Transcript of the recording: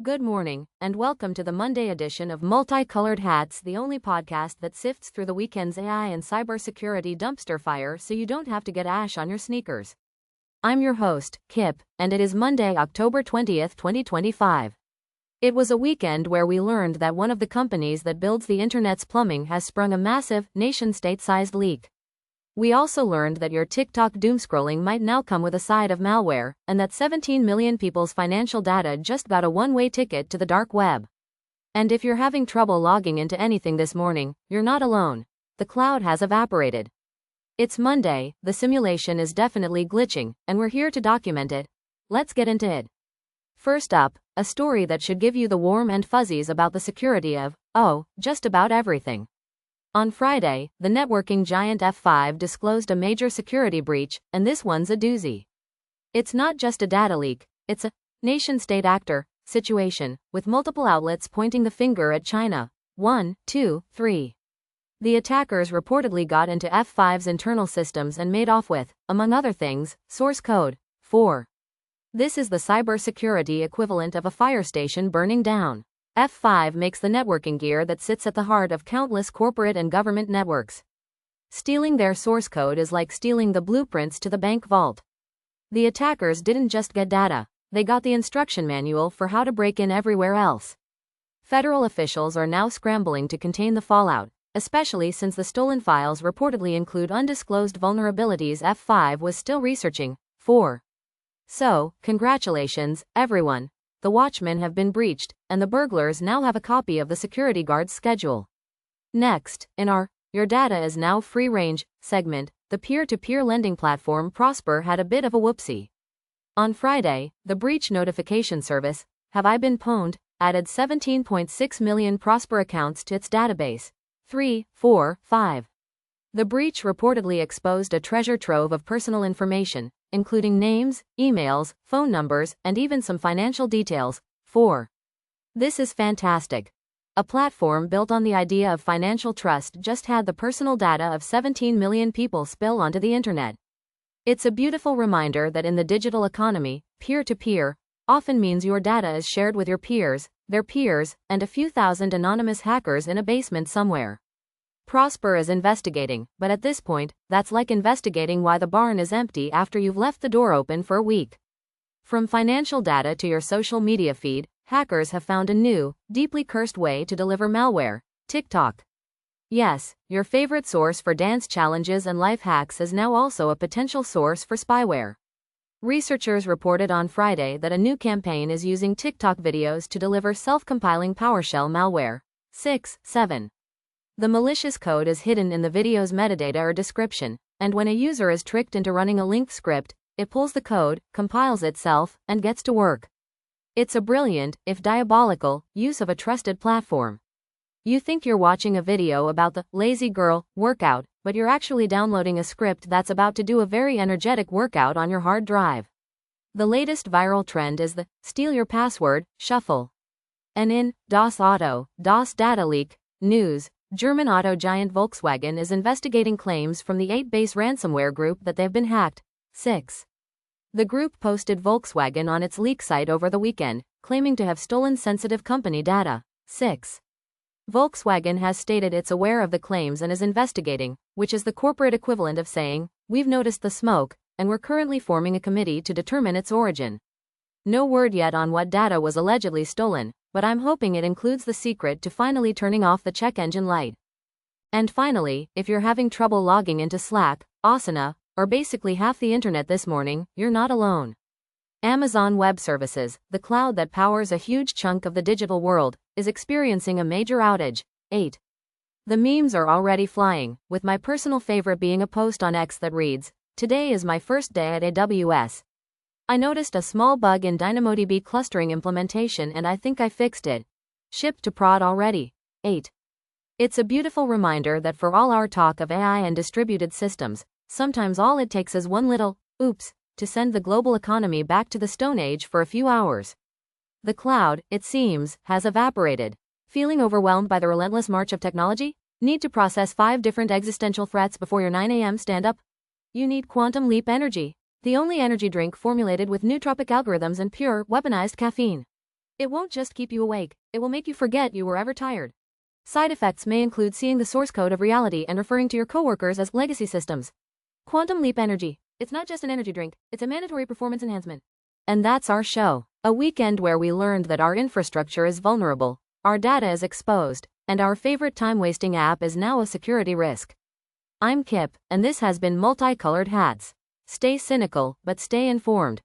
Good morning, and welcome to the Monday edition of Multicolored Hats, the only podcast that sifts through the weekend's AI and cybersecurity dumpster fire so you don't have to get ash on your sneakers. I'm your host, Kip, and it is Monday, October 20th, 2025. It was a weekend where we learned that one of the companies that builds the internet's plumbing has sprung a massive, nation-state-sized leak. We also learned that your TikTok doomscrolling might now come with a side of malware, and that 17 million people's financial data just got a one-way ticket to the dark web. And if you're having trouble logging into anything this morning, you're not alone. The cloud has evaporated. It's Monday, the simulation is definitely glitching, and we're here to document it. Let's get into it. First up, a story that should give you the warm and fuzzies about the security of, just about everything. On Friday, the networking giant F5 disclosed a major security breach, and this one's a doozy. It's not just a data leak, it's a nation-state actor situation, with multiple outlets pointing the finger at China. 1, 2, 3. The attackers reportedly got into F5's internal systems and made off with, among other things, source code. 4. This is the cybersecurity equivalent of a fire station burning down. F5 makes the networking gear that sits at the heart of countless corporate and government networks. Stealing their source code is like stealing the blueprints to the bank vault. The attackers didn't just get data, they got the instruction manual for how to break in everywhere else. Federal officials are now scrambling to contain the fallout, especially since the stolen files reportedly include undisclosed vulnerabilities F5 was still researching. 4. So, congratulations, everyone. The watchmen have been breached, and the burglars now have a copy of the security guard's schedule. Next, in our Your Data is Now Free Range segment, the peer-to-peer lending platform Prosper had a bit of a whoopsie. On Friday, the breach notification service, Have I Been Pwned, added 17.6 million Prosper accounts to its database. 3, 4, 5. The breach reportedly exposed a treasure trove of personal information, including names, emails, phone numbers, and even some financial details. 4. This is fantastic. A platform built on the idea of financial trust just had the personal data of 17 million people spill onto the internet. It's a beautiful reminder that in the digital economy, peer-to-peer often means your data is shared with your peers, their peers, and a few thousand anonymous hackers in a basement somewhere. Prosper is investigating, but at this point, that's like investigating why the barn is empty after you've left the door open for a week. From financial data to your social media feed, hackers have found a new, deeply cursed way to deliver malware: TikTok. Yes, your favorite source for dance challenges and life hacks is now also a potential source for spyware. Researchers reported on Friday that a new campaign is using TikTok videos to deliver self-compiling PowerShell malware. 6, 7. The malicious code is hidden in the video's metadata or description, and when a user is tricked into running a linked script, it pulls the code, compiles itself, and gets to work. It's a brilliant, if diabolical, use of a trusted platform. You think you're watching a video about the lazy girl workout, but you're actually downloading a script that's about to do a very energetic workout on your hard drive. The latest viral trend is the steal your password shuffle. And in DOS data leak news, German auto giant Volkswagen is investigating claims from the 8-base ransomware group that they've been hacked. 6. The group posted Volkswagen on its leak site over the weekend, claiming to have stolen sensitive company data. 6. Volkswagen has stated it's aware of the claims and is investigating, which is the corporate equivalent of saying, "We've noticed the smoke, and we're currently forming a committee to determine its origin." No word yet on what data was allegedly stolen, but I'm hoping it includes the secret to finally turning off the check engine light. And finally, if you're having trouble logging into Slack, Asana, or basically half the internet this morning, you're not alone. Amazon Web Services, the cloud that powers a huge chunk of the digital world, is experiencing a major outage. 8. The memes are already flying, with my personal favorite being a post on X that reads, "Today is my first day at AWS. I noticed a small bug in DynamoDB clustering implementation and I think I fixed it. Shipped to prod already." 8. It's a beautiful reminder that for all our talk of AI and distributed systems, sometimes all it takes is one little, oops, to send the global economy back to the Stone Age for a few hours. The cloud, it seems, has evaporated. Feeling overwhelmed by the relentless march of technology? Need to process 5 different existential threats before your 9 a.m. stand-up? You need Quantum Leap Energy, the only energy drink formulated with nootropic algorithms and pure, weaponized caffeine. It won't just keep you awake, it will make you forget you were ever tired. Side effects may include seeing the source code of reality and referring to your coworkers as legacy systems. Quantum Leap Energy. It's not just an energy drink, it's a mandatory performance enhancement. And that's our show. A weekend where we learned that our infrastructure is vulnerable, our data is exposed, and our favorite time-wasting app is now a security risk. I'm Kip, and this has been Multicolored Hats. Stay cynical, but stay informed.